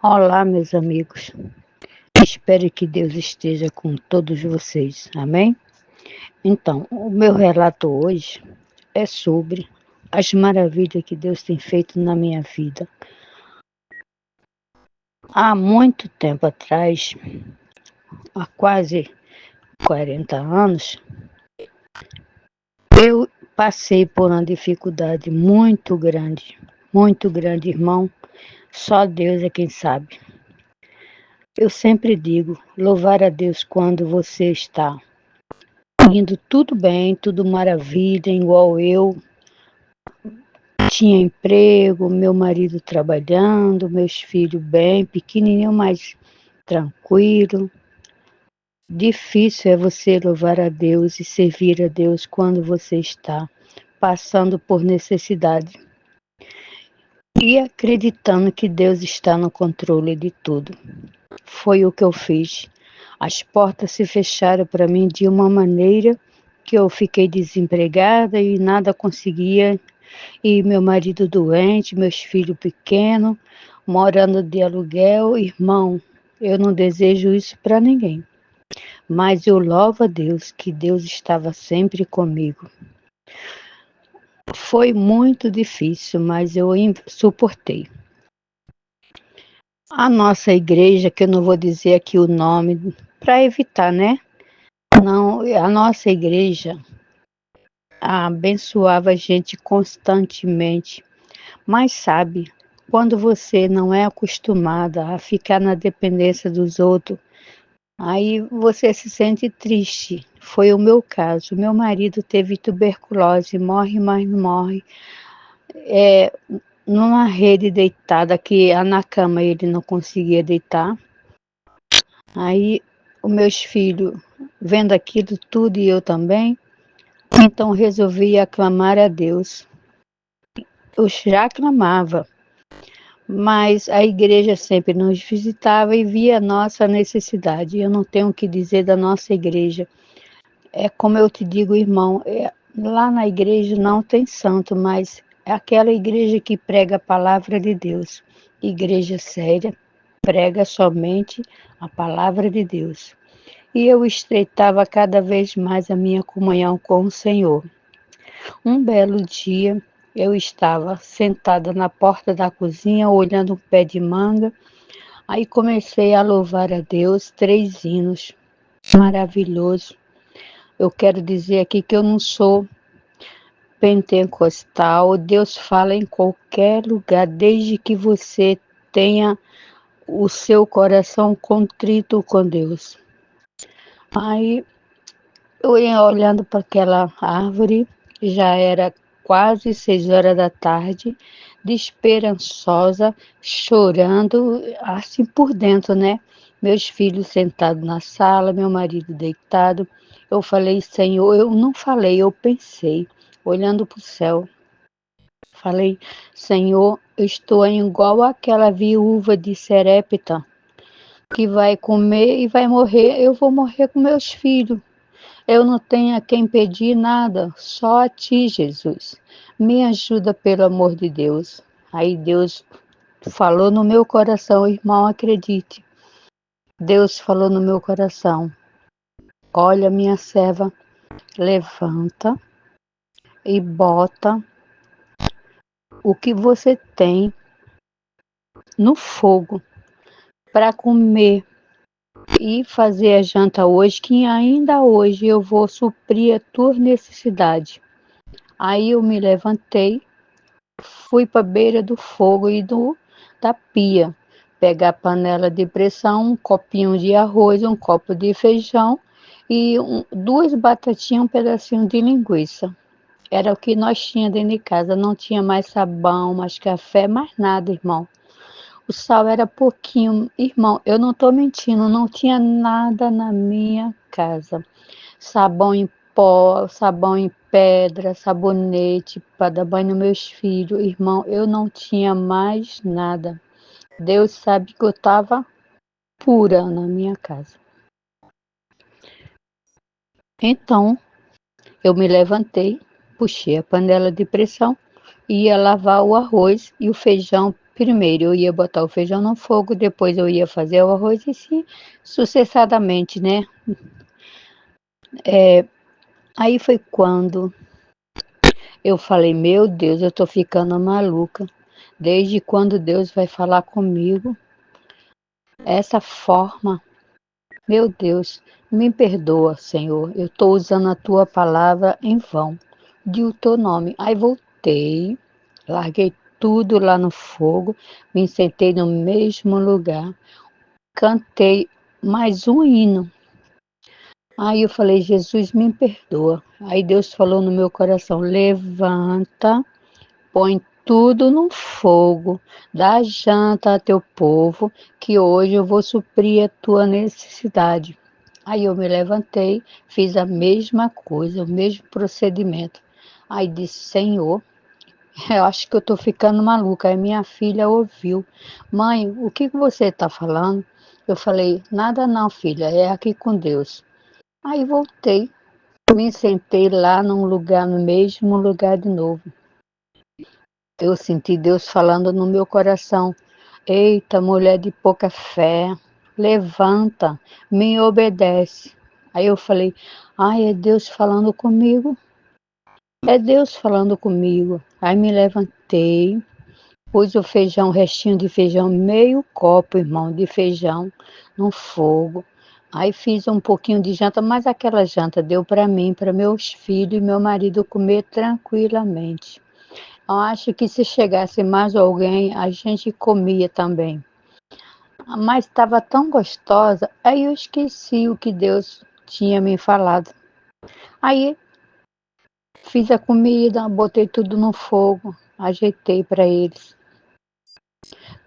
Olá, meus amigos. Espero que Deus esteja com todos vocês. Amém? Então, o meu relato hoje é sobre as maravilhas que Deus tem feito na minha vida. Há muito tempo atrás, há quase 40 anos, eu passei por uma dificuldade muito grande, irmão. Só Deus é quem sabe. Eu sempre digo, louvar a Deus quando você está indo tudo bem, tudo maravilha, igual eu. Tinha emprego, meu marido trabalhando, meus filhos bem, pequenininho, mas tranquilo. Difícil é você louvar a Deus e servir a Deus quando você está passando por necessidade e acreditando que Deus está no controle de tudo. Foi o que eu fiz. As portas se fecharam para mim de uma maneira que eu fiquei desempregada e nada conseguia. E meu marido doente, meus filhos pequenos, morando de aluguel. Irmão, eu não desejo isso para ninguém. Mas eu louvo a Deus, que Deus estava sempre comigo. Foi muito difícil, mas eu suportei. A nossa igreja, que eu não vou dizer aqui o nome, para evitar, né? Não, a nossa igreja abençoava a gente constantemente. Mas sabe, quando você não é acostumada a ficar na dependência dos outros, aí você se sente triste. Foi o meu caso. Meu marido teve tuberculose, morre, mas não morre. Numa rede deitada, que na cama ele não conseguia deitar. Aí os meus filhos, vendo aquilo tudo e eu também, então resolvi aclamar a Deus. Eu já clamava, mas a igreja sempre nos visitava e via a nossa necessidade. Eu não tenho o que dizer da nossa igreja. É como eu te digo, irmão, lá na igreja não tem santo, mas é aquela igreja que prega a palavra de Deus. Igreja séria, prega somente a palavra de Deus. E eu estreitava cada vez mais a minha comunhão com o Senhor. Um belo dia, eu estava sentada na porta da cozinha, olhando um pé de manga. Aí comecei a louvar a Deus, 3 hinos, maravilhoso. Eu quero dizer aqui que eu não sou pentecostal, Deus fala em qualquer lugar, desde que você tenha o seu coração contrito com Deus. Aí eu ia olhando para aquela árvore, já era quase 6 horas da tarde, desesperançosa, chorando, assim por dentro, né? Meus filhos sentados na sala, meu marido deitado. Eu falei, Senhor, eu não falei, eu pensei, olhando para o céu. Falei, Senhor, eu estou igual aquela viúva de Serepta, que vai comer e vai morrer. Eu vou morrer com meus filhos. Eu não tenho a quem pedir nada, só a ti, Jesus. Me ajuda, pelo amor de Deus. Aí Deus falou no meu coração, irmão, acredite. Deus falou no meu coração: olha, minha serva, levanta e bota o que você tem no fogo para comer e fazer a janta hoje, que ainda hoje eu vou suprir a tua necessidade. Aí eu me levantei, fui para a beira do fogo e da pia, pegar a panela de pressão, um copinho de arroz, um copo de feijão e 2 batatinhas, um pedacinho de linguiça. Era o que nós tínhamos dentro de casa, não tinha mais sabão, mais café, mais nada, irmão. O sal era pouquinho. Irmão, eu não estou mentindo, não tinha nada na minha casa. Sabão em pó, sabão em pedra, sabonete para dar banho nos meus filhos. Irmão, eu não tinha mais nada. Deus sabe que eu estava pura na minha casa. Então, eu me levantei, puxei a panela de pressão, ia lavar o arroz e o feijão Primeiro eu ia botar o feijão no fogo, depois eu ia fazer o arroz e assim sucessivamente, né. Aí foi quando eu falei: "Meu Deus, eu tô ficando maluca, desde quando Deus vai falar comigo essa forma? Meu Deus, me perdoa, Senhor, eu estou usando a tua palavra em vão, de o teu nome". Aí voltei, larguei tudo lá no fogo, me sentei no mesmo lugar, cantei mais um hino. Aí eu falei: "Jesus, me perdoa". Aí Deus falou no meu coração: "Levanta, põe tudo no fogo, dá janta a teu povo, que hoje eu vou suprir a tua necessidade". Aí eu me levantei, fiz a mesma coisa, o mesmo procedimento. Aí disse: "Senhor, eu acho que eu estou ficando maluca". Aí minha filha ouviu: "Mãe, o que que você está falando?". Eu falei: "Nada não, filha, é aqui com Deus". Aí voltei, me sentei lá num lugar, no mesmo lugar de novo. Eu senti Deus falando no meu coração: "Eita, mulher de pouca fé, levanta, me obedece". Aí eu falei: "Ai, é Deus falando comigo, é Deus falando comigo". Aí me levantei, pus o feijão, o restinho de feijão, meio copo, irmão, de feijão no fogo. Aí fiz um pouquinho de janta, mas aquela janta deu para mim, para meus filhos e meu marido comer tranquilamente. Eu acho que se chegasse mais alguém, a gente comia também. Mas estava tão gostosa, aí eu esqueci o que Deus tinha me falado. Aí fiz a comida, botei tudo no fogo, ajeitei para eles.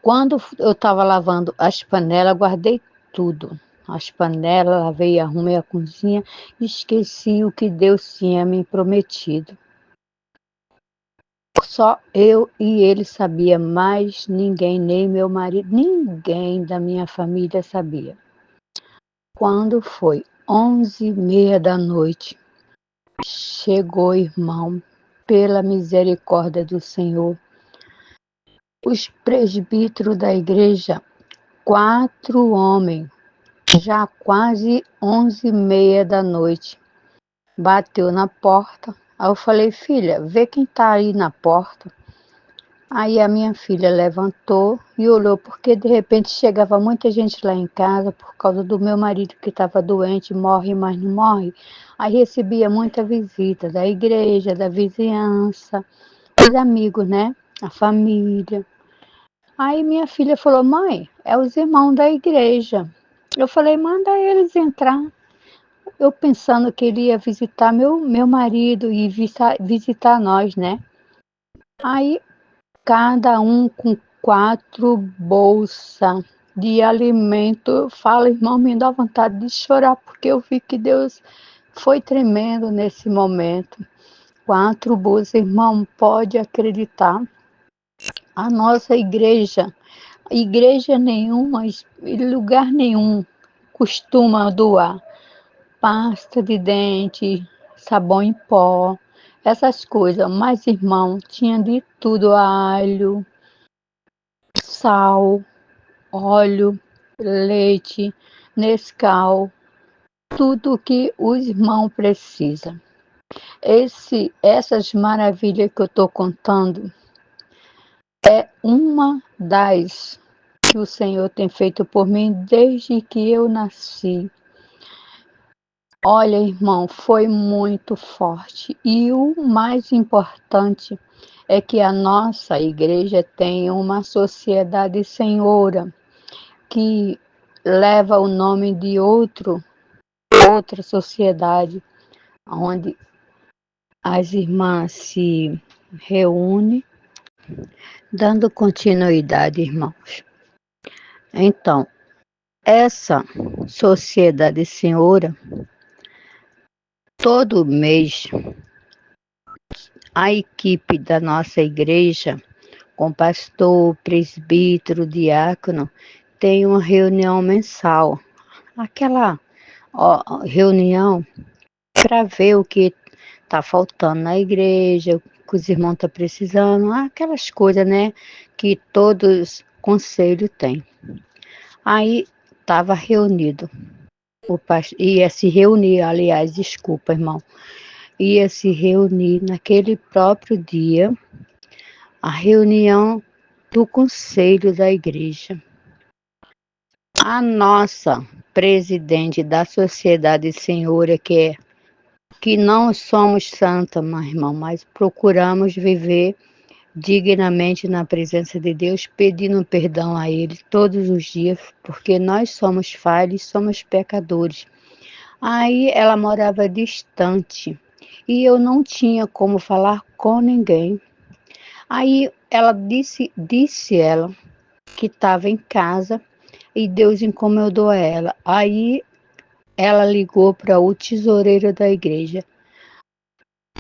Quando eu estava lavando as panelas, guardei tudo. As panelas, lavei, arrumei a cozinha, esqueci o que Deus tinha me prometido. Só eu e ele sabia, mais ninguém, nem meu marido, ninguém da minha família sabia. Quando foi 23h30, chegou, irmão, pela misericórdia do Senhor, os presbíteros da igreja, 4 homens, já quase 23h30, bateu na porta. Aí eu falei: "Filha, vê quem está aí na porta". Aí a minha filha levantou e olhou, porque de repente chegava muita gente lá em casa por causa do meu marido que estava doente, morre, mas não morre. Aí recebia muita visita da igreja, da vizinhança, os amigos, né? A família. Aí minha filha falou: "Mãe, é os irmãos da igreja". Eu falei: "Manda eles entrar". Eu pensando que ele ia visitar meu marido e visitar nós, né? Aí cada um com 4 bolsas de alimento. Fala, irmão, me dá vontade de chorar, porque eu vi que Deus foi tremendo nesse momento. 4 bolsas, irmão, pode acreditar. A nossa igreja nenhuma, lugar nenhum costuma doar pasta de dente, sabão em pó, essas coisas. Mas, irmão, tinha de tudo: alho, sal, óleo, leite, Nescau, tudo que os irmãos precisam. Essas maravilhas que eu estou contando é uma das que o Senhor tem feito por mim desde que eu nasci. Olha, irmão, foi muito forte. E o mais importante é que a nossa igreja tem uma sociedade senhora que leva o nome de outra sociedade, onde as irmãs se reúnem, dando continuidade, irmãos. Então, essa sociedade senhora, todo mês, a equipe da nossa igreja, com pastor, presbítero, diácono, tem uma reunião mensal. Aquela reunião para ver o que está faltando na igreja, que os irmãos estão precisando, aquelas coisas, né, que todos conselho têm. Aí estava reunido, ia se reunir, aliás, desculpa, irmão, ia se reunir naquele próprio dia, a reunião do conselho da igreja. A nossa presidente da sociedade senhora, que não somos santa, meu irmão, mas procuramos viver dignamente na presença de Deus, pedindo perdão a Ele todos os dias, porque nós somos falhos, somos pecadores. Aí ela morava distante e eu não tinha como falar com ninguém. Aí ela disse ela que estava em casa e Deus incomodou ela. Aí ela ligou para o tesoureiro da igreja.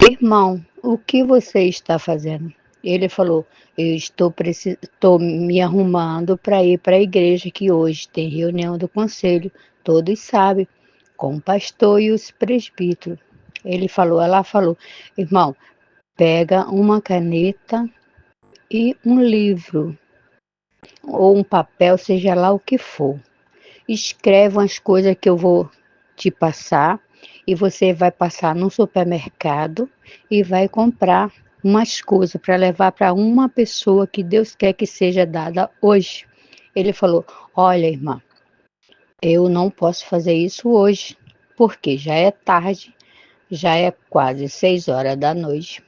Irmão, o que você está fazendo? Ele falou, eu estou me arrumando para ir para a igreja que hoje tem reunião do conselho, todos sabem, com o pastor e os presbíteros. Ela falou, irmão, pega uma caneta e um livro, ou um papel, seja lá o que for. Escreve umas coisas que eu vou te passar e você vai passar no supermercado e vai comprar umas coisas para levar para uma pessoa que Deus quer que seja dada hoje. Ele falou: olha, irmã, eu não posso fazer isso hoje, porque já é tarde, já é quase 6 horas da noite.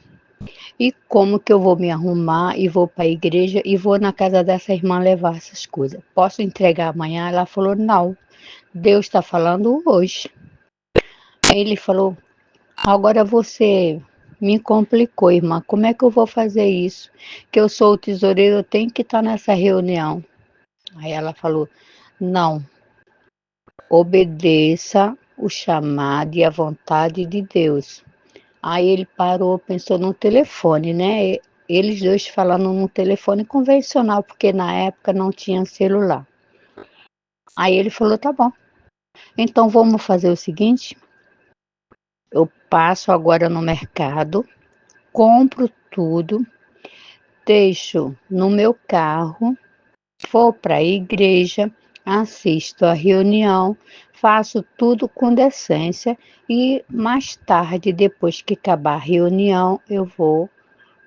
E como que eu vou me arrumar e vou para a igreja e vou na casa dessa irmã levar essas coisas? Posso entregar amanhã? Ela falou: não, Deus está falando hoje. Aí ele falou: agora você me complicou, irmã. Como é que eu vou fazer isso? Que eu sou o tesoureiro, eu tenho que estar nessa reunião. Aí ela falou: não, obedeça o chamado e a vontade de Deus. Aí ele parou, pensou no telefone, né? Eles dois falando no telefone convencional, porque na época não tinha celular. Aí ele falou: tá bom, então vamos fazer o seguinte: eu passo agora no mercado, compro tudo, deixo no meu carro, vou para a igreja, assisto a reunião, faço tudo com decência e mais tarde, depois que acabar a reunião, eu vou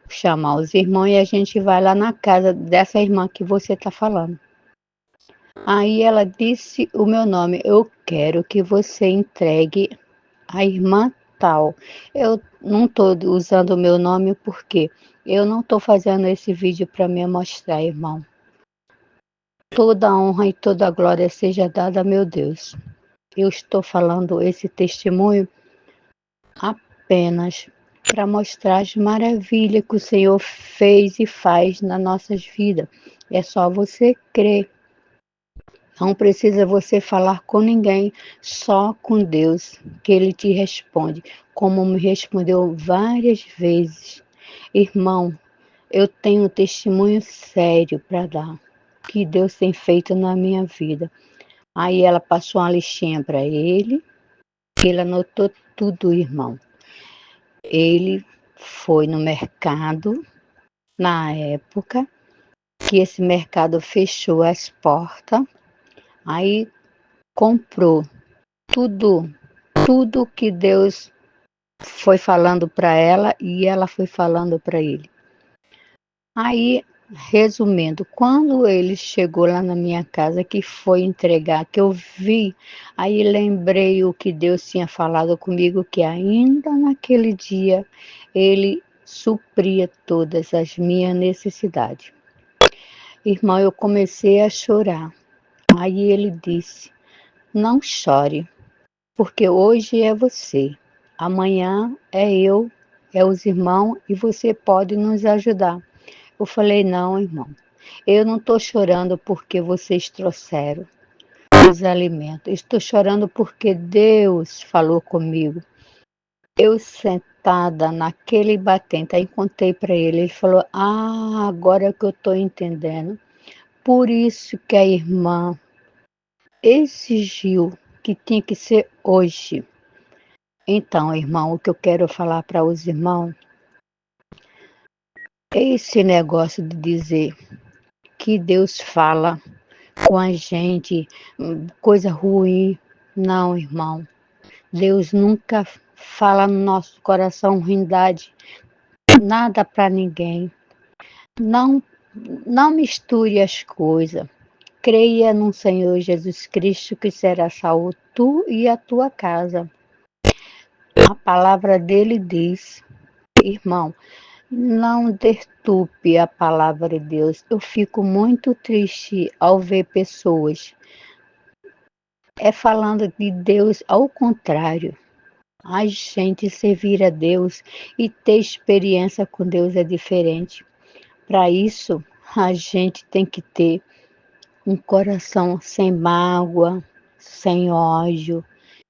chamar os irmãos e a gente vai lá na casa dessa irmã que você está falando. Aí ela disse o meu nome: eu quero que você entregue a irmã tal. Eu não estou usando o meu nome porque eu não estou fazendo esse vídeo para me mostrar, irmão. Toda a honra e toda a glória seja dada a meu Deus. Eu estou falando esse testemunho apenas para mostrar as maravilhas que o Senhor fez e faz nas nossas vidas. É só você crer. Não precisa você falar com ninguém, só com Deus, que Ele te responde, como me respondeu várias vezes. Irmão, eu tenho um testemunho sério para dar, que Deus tem feito na minha vida. Aí ela passou uma listinha para ele anotou tudo, irmão. Ele foi no mercado, na época que esse mercado fechou as portas, aí comprou tudo, tudo que Deus foi falando para ela e ela foi falando para ele. Aí, resumindo, quando ele chegou lá na minha casa, que foi entregar, que eu vi, aí lembrei o que Deus tinha falado comigo, que ainda naquele dia ele supria todas as minhas necessidades. Irmão, eu comecei a chorar. Aí ele disse: não chore, porque hoje é você, amanhã é eu, é os irmãos e você pode nos ajudar. Eu falei: não, irmão, eu não estou chorando porque vocês trouxeram os alimentos, estou chorando porque Deus falou comigo. Eu sentada naquele batente, aí contei para ele falou: agora que eu estou entendendo. Por isso que a irmã exigiu que tinha que ser hoje. Então, irmão, o que eu quero falar para os irmãos, Esse negócio de dizer que Deus fala com a gente, coisa ruim, não, irmão. Deus nunca fala no nosso coração ruindade, nada para ninguém. Não, não misture as coisas. Creia no Senhor Jesus Cristo que será salvo tu e a tua casa. A palavra dele diz, irmão, não deturpe a palavra de Deus. Eu fico muito triste ao ver pessoas falando de Deus ao contrário. A gente servir a Deus e ter experiência com Deus é diferente. Para isso, a gente tem que ter um coração sem mágoa, sem ódio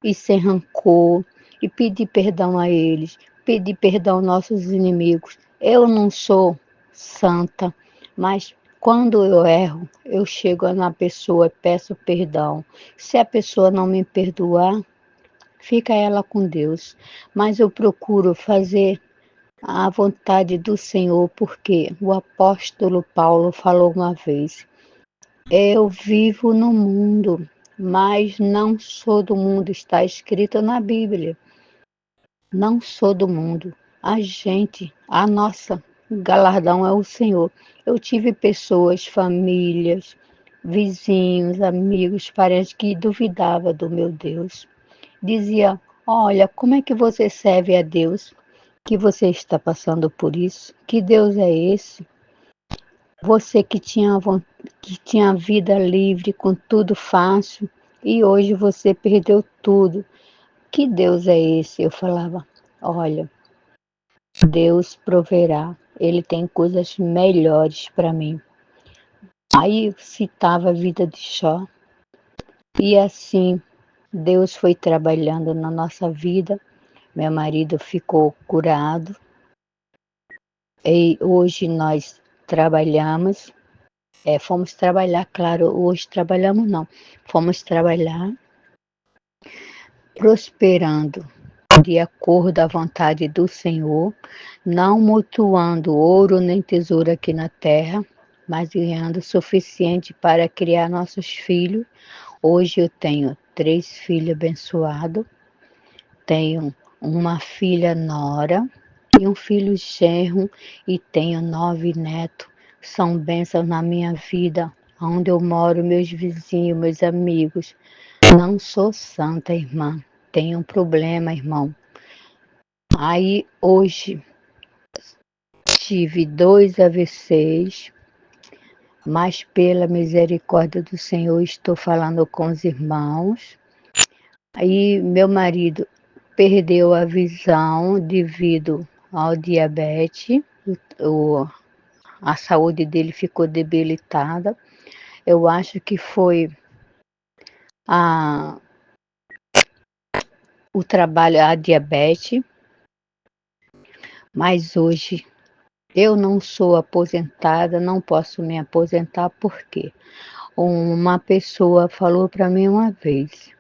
e sem rancor, e pedir perdão a eles, pedir perdão aos nossos inimigos. Eu não sou santa, mas quando eu erro, eu chego na pessoa e peço perdão. Se a pessoa não me perdoar, fica ela com Deus. Mas eu procuro fazer a vontade do Senhor, porque o apóstolo Paulo falou uma vez: eu vivo no mundo, mas não sou do mundo. Está escrito na Bíblia. Não sou do mundo. A nossa galardão é o Senhor. Eu tive pessoas, famílias, vizinhos, amigos, parentes que duvidavam do meu Deus. Dizia: olha, como é que você serve a Deus? Que você está passando por isso? Que Deus é esse? Você que tinha vida livre, com tudo fácil, e hoje você perdeu tudo. Que Deus é esse? Eu falava: olha, Deus proverá. Ele tem coisas melhores para mim. Aí eu citava a vida de Jó. E assim, Deus foi trabalhando na nossa vida. Meu marido ficou curado. E hoje nós trabalhamos. Fomos trabalhar, claro, hoje trabalhamos não. Fomos trabalhar prosperando de acordo à vontade do Senhor, não mutuando ouro nem tesouro aqui na terra, mas ganhando o suficiente para criar nossos filhos. Hoje eu tenho 3 filhos abençoados, tenho uma filha nora e um filho genro e tenho 9 netos. São bênçãos na minha vida, onde eu moro, meus vizinhos, meus amigos. Não sou santa, irmã. Tenho um problema, irmão. Aí hoje tive 2 AVCs, mas pela misericórdia do Senhor estou falando com os irmãos. Aí meu marido perdeu a visão devido ao diabetes, o, a saúde dele ficou debilitada. Eu acho que foi a, o trabalho, a diabetes, mas hoje eu não sou aposentada, não posso me aposentar porque uma pessoa falou para mim uma vez: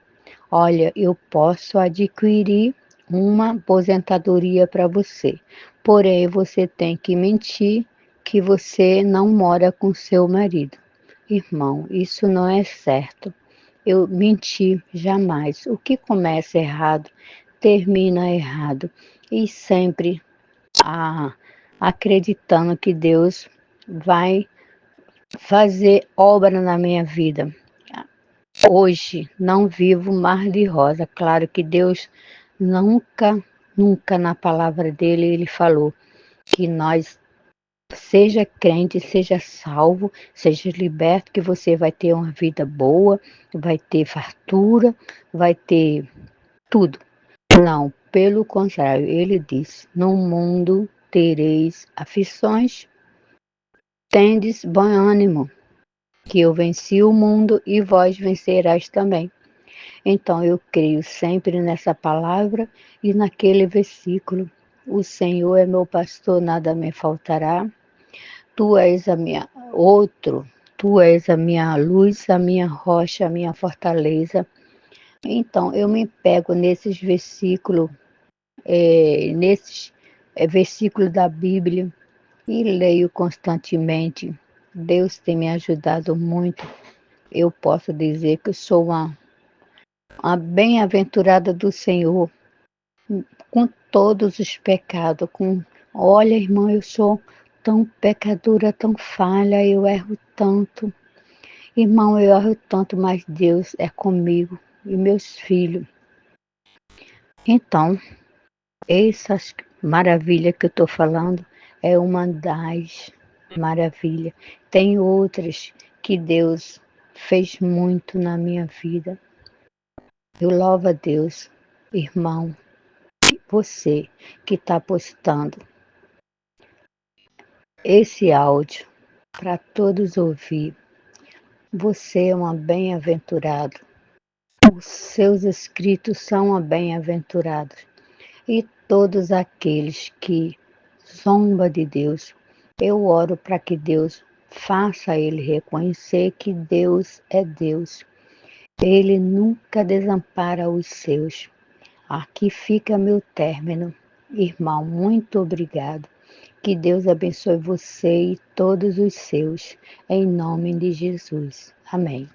olha, eu posso adquirir uma aposentadoria para você, porém você tem que mentir que você não mora com seu marido. Irmão, isso não é certo. Eu menti jamais. O que começa errado, termina errado. E sempre a, acreditando que Deus vai fazer obra na minha vida. Hoje não vivo mar de rosa. Claro que Deus nunca, nunca na palavra dele ele falou que nós seja crente, seja salvo, seja liberto, que você vai ter uma vida boa, vai ter fartura, vai ter tudo. Não, pelo contrário, ele diz: no mundo tereis aflições, tendes bom ânimo, que eu venci o mundo e vós vencerás também. Então eu creio sempre nessa palavra e naquele versículo: o Senhor é meu pastor, nada me faltará. Tu és a minha tu és a minha luz, a minha rocha, a minha fortaleza. Então eu me pego nesses versículos, versículos da Bíblia, e leio constantemente. Deus tem me ajudado muito. Eu posso dizer que eu sou uma bem-aventurada do Senhor, com todos os pecados, olha, irmão, eu sou tão pecadora, tão falha, eu erro tanto. Irmão, eu erro tanto, mas Deus é comigo e meus filhos. Então, essas maravilhas que eu estou falando é uma das maravilhas. Tem outras que Deus fez muito na minha vida. Eu louvo a Deus, irmão, você que está postando esse áudio para todos ouvir. Você é uma bem-aventurada. Os seus escritos são bem-aventurados. E todos aqueles que zombam de Deus, eu oro para que Deus faça ele reconhecer que Deus é Deus. Ele nunca desampara os seus. Aqui fica meu término. Irmão, muito obrigado. Que Deus abençoe você e todos os seus, em nome de Jesus. Amém.